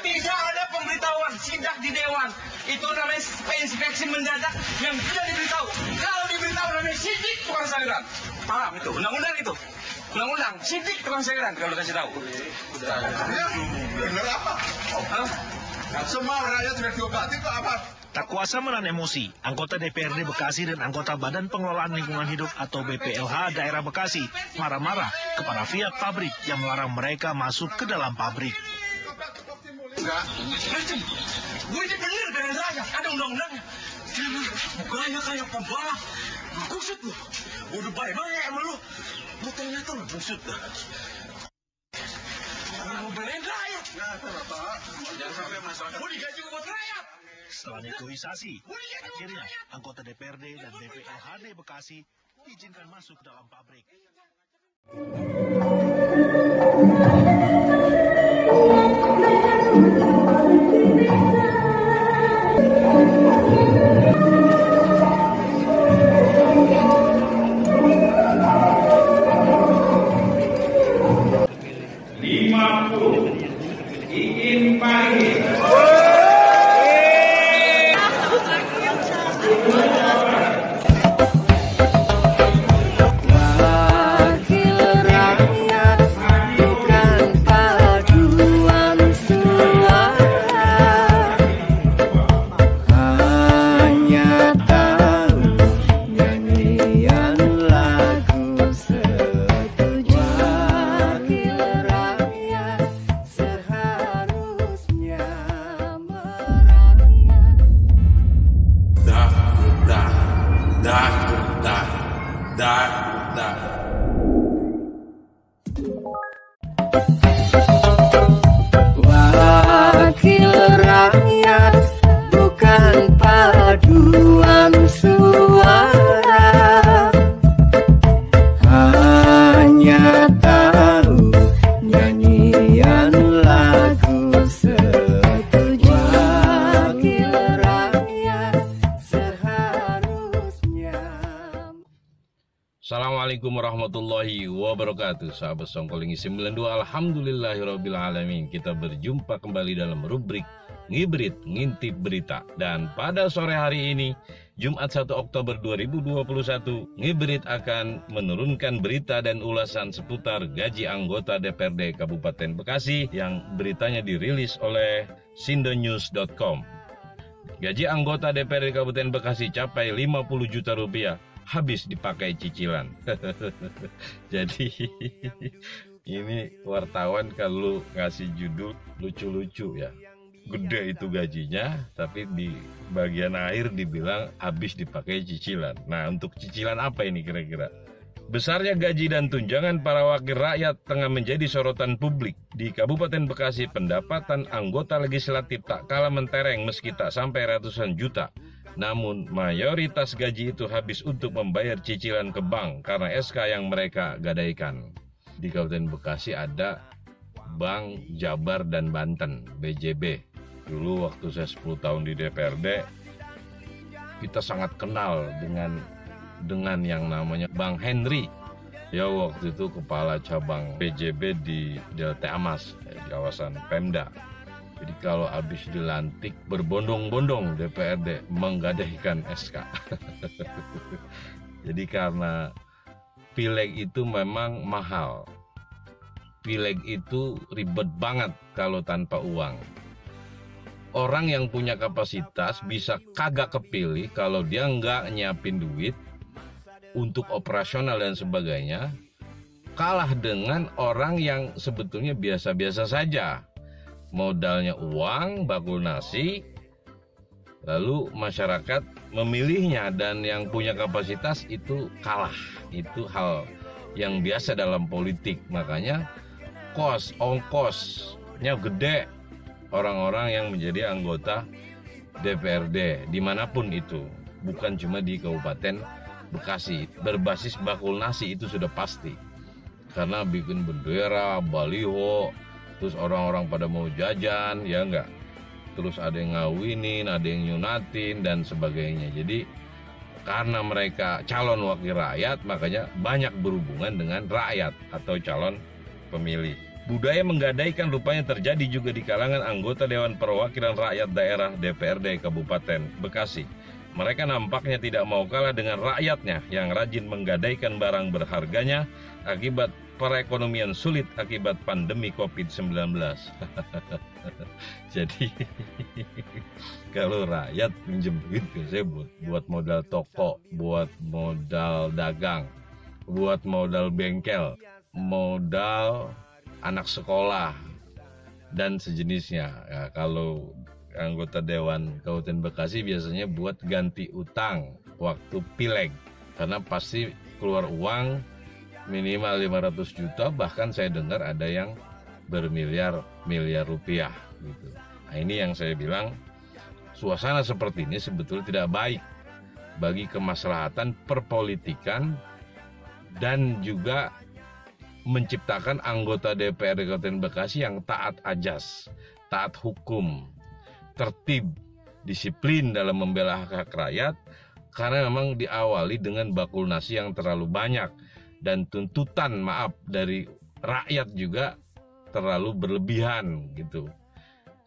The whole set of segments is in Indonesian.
Tidak ada pemberitahuan sidak di Dewan. Itu namanya inspeksi mendadak yang tidak diberitahu. Kalau diberitahu namanya sidik tukang sayuran. Paham itu? Undang-undang itu. Undang-undang sidik tukang sayuran kalau kasih tahu. Bener apa? Semua rakyat sudah diobati kok apa? Tak kuasa menahan emosi, anggota DPRD Bekasi dan anggota Badan Pengelolaan Lingkungan Hidup atau BPLH daerah Bekasi marah-marah kepada pihak pabrik yang melarang mereka masuk ke dalam pabrik. Enggak. Gue ini bener dengan rakyat, ada undang-undangnya. Jangan mukanya kayak pembalap. Kusut lu. Udah baik-baik sama lu. Lu ternyata lu kusut dah. Mau belain rakyat. Jangan sampai masyarakat. Mau digaji buat rakyat. Setelah negosiasi, akhirnya anggota DPRD dan DPLHD Bekasi diizinkan masuk ke dalam pabrik. Ingin pagi. Wakil rakyat bukan paduan suara, hanya tahu nyanyian lagu setuju. Wakil rakyat seharusnya. Assalamualaikum warahmatullahi wabarakatuh. Sahabat Songkolingi 92, alhamdulillahirrabbilalamin. Kita berjumpa kembali dalam rubrik Ngibrit Ngintip Berita. Dan pada sore hari ini, Jumat 1 Oktober 2021, Ngibrit akan menurunkan berita dan ulasan seputar gaji anggota DPRD Kabupaten Bekasi yang beritanya dirilis oleh sindonews.com. Gaji anggota DPRD Kabupaten Bekasi capai 50 juta rupiah. Habis dipakai cicilan. Jadi ini wartawan kalau ngasih judul lucu-lucu ya. Gede itu gajinya, tapi di bagian akhir dibilang habis dipakai cicilan. Nah, untuk cicilan apa ini kira-kira? Besarnya gaji dan tunjangan para wakil rakyat tengah menjadi sorotan publik. Di Kabupaten Bekasi, pendapatan anggota legislatif tak kalah mentereng meski tak sampai ratusan juta. Namun mayoritas gaji itu habis untuk membayar cicilan ke bank karena SK yang mereka gadaikan. Di Kabupaten Bekasi ada Bank Jabar dan Banten, BJB. Dulu waktu saya 10 tahun di DPRD, kita sangat kenal dengan yang namanya Bang Henry. Ya waktu itu kepala cabang BJB di Delta Amas, di kawasan Pemda. Jadi kalau habis dilantik berbondong-bondong DPRD menggadaikan SK. Jadi karena pileg itu memang mahal. Pileg itu ribet banget kalau tanpa uang. Orang yang punya kapasitas bisa kagak kepilih kalau dia nggak nyiapin duit untuk operasional dan sebagainya. Kalah dengan orang yang sebetulnya biasa-biasa saja. Modalnya uang, bakul nasi, lalu masyarakat memilihnya dan yang punya kapasitas itu kalah. Itu hal yang biasa dalam politik. Makanya ongkosnya gede orang-orang yang menjadi anggota DPRD dimanapun itu. Bukan cuma di Kabupaten Bekasi. Berbasis bakul nasi itu sudah pasti. Karena bikin bendera, baliho, terus orang-orang pada mau jajan, ya enggak. Terus ada yang ngawinin, ada yang nyunatin, dan sebagainya. Jadi, karena mereka calon wakil rakyat, makanya banyak berhubungan dengan rakyat atau calon pemilih. Budaya menggadaikan rupanya terjadi juga di kalangan anggota Dewan Perwakilan Rakyat Daerah DPRD Kabupaten Bekasi. Mereka nampaknya tidak mau kalah dengan rakyatnya yang rajin menggadaikan barang berharganya akibat perekonomian sulit akibat pandemi COVID-19. Jadi kalau rakyat pinjem duit biasanya buat modal toko, buat modal dagang, buat modal bengkel, modal anak sekolah dan sejenisnya. Ya, kalau anggota Dewan Kabupaten Bekasi biasanya buat ganti utang waktu pileg, karena pasti keluar uang minimal 500 juta, bahkan saya dengar ada yang bermiliar-miliar rupiah gitu. Nah, ini yang saya bilang, suasana seperti ini sebetulnya tidak baik bagi kemaslahatan perpolitikan dan juga menciptakan anggota DPRD Kabupaten Bekasi yang taat ajas, taat hukum, tertib, disiplin dalam membela hak rakyat, karena memang diawali dengan bakul nasi yang terlalu banyak dan tuntutan dari rakyat juga terlalu berlebihan gitu.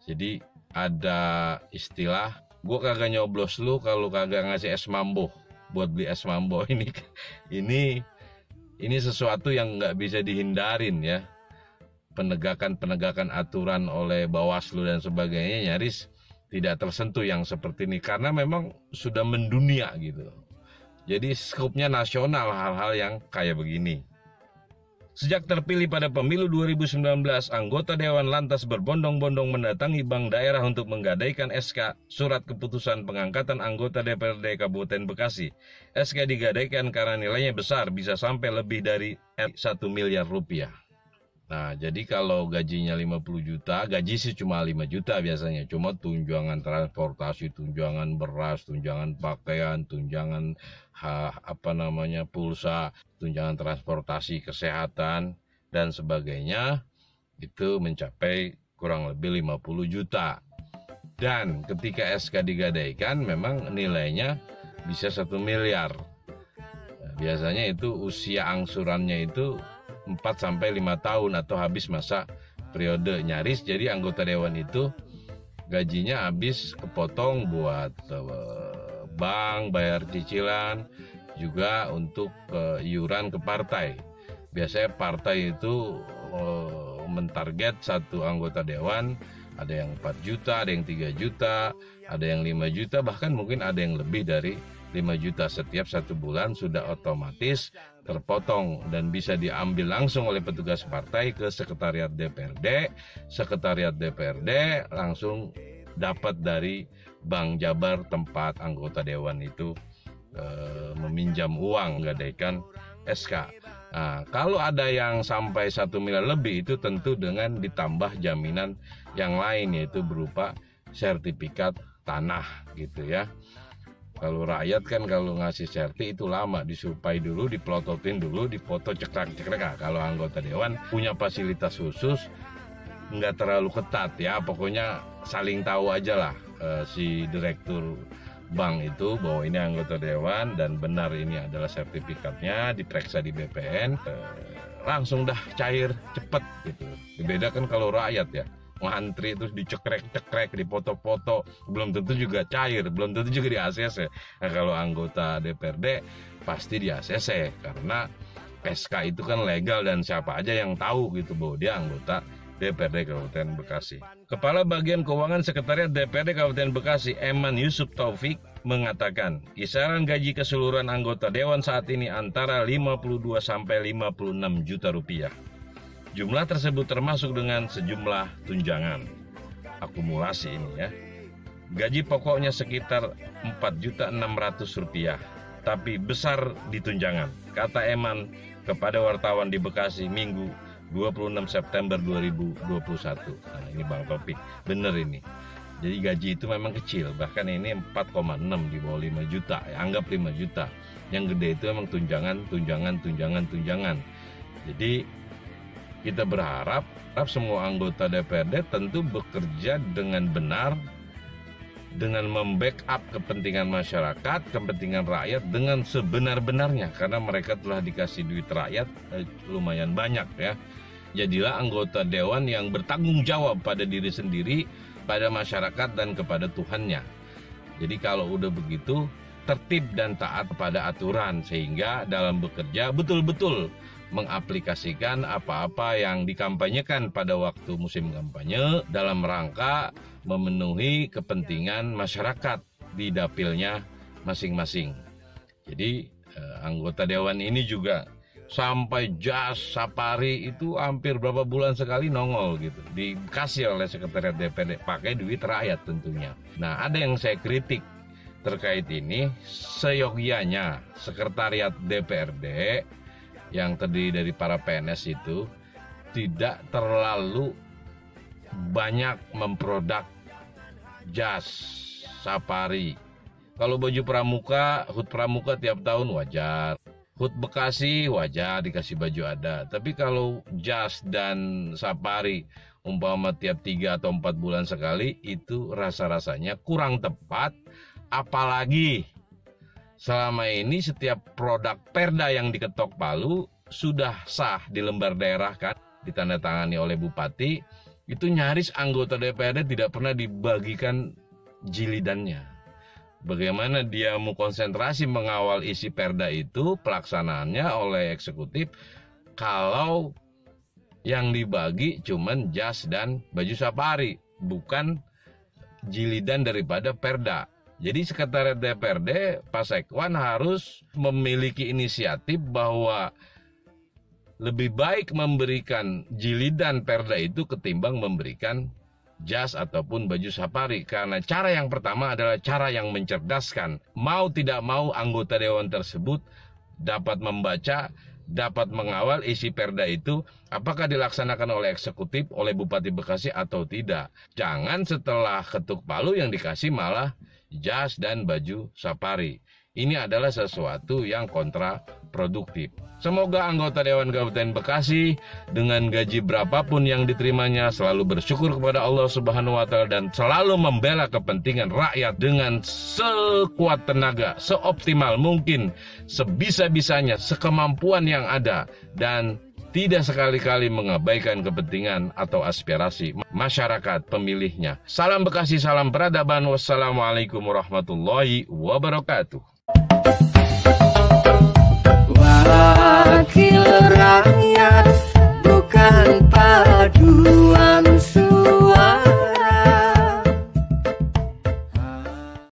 Jadi ada istilah, gue kagak nyoblos lu kalau kagak ngasih es mambo buat beli es mambo. Ini sesuatu yang nggak bisa dihindarin ya. Penegakan aturan oleh Bawaslu dan sebagainya nyaris tidak tersentuh yang seperti ini, karena memang sudah mendunia gitu. Jadi skupnya nasional hal-hal yang kayak begini. Sejak terpilih pada pemilu 2019, anggota Dewan lantas berbondong-bondong mendatangi bank daerah untuk menggadaikan SK Surat Keputusan Pengangkatan Anggota DPRD Kabupaten Bekasi. SK digadaikan karena nilainya besar, bisa sampai lebih dari 1 miliar rupiah. Nah, jadi kalau gajinya 50 juta, gaji sih cuma 5 juta biasanya. Cuma tunjangan transportasi, tunjangan beras, tunjangan pakaian, tunjangan pulsa, tunjangan transportasi, kesehatan, dan sebagainya, itu mencapai kurang lebih 50 juta. Dan ketika SK digadaikan, memang nilainya bisa 1 miliar. Nah, biasanya itu usia angsurannya itu 4-5 tahun atau habis masa periode nyaris. Jadi anggota dewan itu gajinya habis kepotong buat bank, bayar cicilan, juga untuk iuran ke partai. Biasanya partai itu mentarget satu anggota dewan, ada yang 4 juta, ada yang 3 juta, ada yang 5 juta, bahkan mungkin ada yang lebih dari 5 juta setiap 1 bulan sudah otomatis terpotong dan bisa diambil langsung oleh petugas partai ke sekretariat DPRD. Sekretariat DPRD langsung dapat dari Bank Jabar tempat anggota dewan itu meminjam uang menggadaikan SK. Nah, kalau ada yang sampai 1 miliar lebih, itu tentu dengan ditambah jaminan yang lain, yaitu berupa sertifikat tanah gitu ya. Kalau rakyat kan kalau ngasih serti itu lama, disupai dulu, dipelototin dulu, dipoto cekrek-cekrek. Nah, kalau anggota dewan punya fasilitas khusus, nggak terlalu ketat ya, pokoknya saling tahu aja lah si direktur bank itu bahwa ini anggota dewan dan benar ini adalah sertifikatnya, diperiksa di BPN, langsung dah cair cepet gitu. Dibedakan kalau rakyat ya, ngantri terus dicekrek-cekrek, dipoto-foto, belum tentu juga cair, belum tentu juga di ACC. Nah, kalau anggota DPRD pasti di ACC karena SK itu kan legal dan siapa aja yang tahu gitu bahwa dia anggota DPRD Kabupaten Bekasi. Kepala Bagian Keuangan Sekretariat DPRD Kabupaten Bekasi, Eman Yusuf Taufik, mengatakan kisaran gaji keseluruhan anggota dewan saat ini antara 52 sampai 56 juta rupiah. Jumlah tersebut termasuk dengan sejumlah tunjangan. Akumulasi ini ya. Gaji pokoknya sekitar 4.600.000 rupiah, tapi besar di tunjangan, kata Eman kepada wartawan di Bekasi Minggu 26 September 2021. Nah, ini Bang Topik, bener ini. Jadi gaji itu memang kecil, bahkan ini 4,6 di bawah 5 juta, ya, anggap 5 juta. Yang gede itu memang tunjangan. Jadi kita berharap semua anggota DPRD tentu bekerja dengan benar, dengan membackup kepentingan masyarakat, kepentingan rakyat dengan sebenar-benarnya, karena mereka telah dikasih duit rakyat lumayan banyak ya. Jadilah anggota dewan yang bertanggung jawab pada diri sendiri, pada masyarakat, dan kepada Tuhannya. Jadi kalau udah begitu, tertib dan taat pada aturan, sehingga dalam bekerja betul-betul mengaplikasikan apa-apa yang dikampanyekan pada waktu musim kampanye dalam rangka memenuhi kepentingan masyarakat di dapilnya masing-masing. Jadi anggota dewan ini juga sampai jas safari itu hampir berapa bulan sekali nongol gitu, dikasih oleh sekretariat DPRD, pakai duit rakyat tentunya. Nah, ada yang saya kritik terkait ini, seyogyanya sekretariat DPRD yang terdiri dari para PNS itu tidak terlalu banyak memproduk jas safari. Kalau baju pramuka, HUT pramuka tiap tahun wajar. HUT Bekasi wajar dikasih baju ada. Tapi kalau jas dan safari umpama tiap 3 atau 4 bulan sekali, itu rasa-rasanya kurang tepat. Apalagi selama ini setiap produk perda yang diketok palu sudah sah di lembar daerah kan, ditandatangani oleh bupati, itu nyaris anggota DPRD tidak pernah dibagikan jilidannya. Bagaimana dia mau konsentrasi mengawal isi perda itu, pelaksanaannya oleh eksekutif, kalau yang dibagi cuman jas dan baju safari, bukan jilidan daripada perda. Jadi sekretariat DPRD, Pak Sekwan harus memiliki inisiatif bahwa lebih baik memberikan jilidan perda itu ketimbang memberikan jas ataupun baju safari, karena cara yang pertama adalah cara yang mencerdaskan. Mau tidak mau anggota dewan tersebut dapat membaca, dapat mengawal isi perda itu apakah dilaksanakan oleh eksekutif, oleh Bupati Bekasi atau tidak. Jangan setelah ketuk palu yang dikasih malah jas dan baju safari. Ini adalah sesuatu yang kontraproduktif. Semoga anggota Dewan Kabupaten Bekasi dengan gaji berapapun yang diterimanya selalu bersyukur kepada Allah Subhanahu wa Ta'ala dan selalu membela kepentingan rakyat dengan sekuat tenaga, seoptimal mungkin, sebisa-bisanya, sekemampuan yang ada, dan tidak sekali-kali mengabaikan kepentingan atau aspirasi masyarakat pemilihnya. Salam Bekasi, salam peradaban. Wassalamualaikum warahmatullahi wabarakatuh.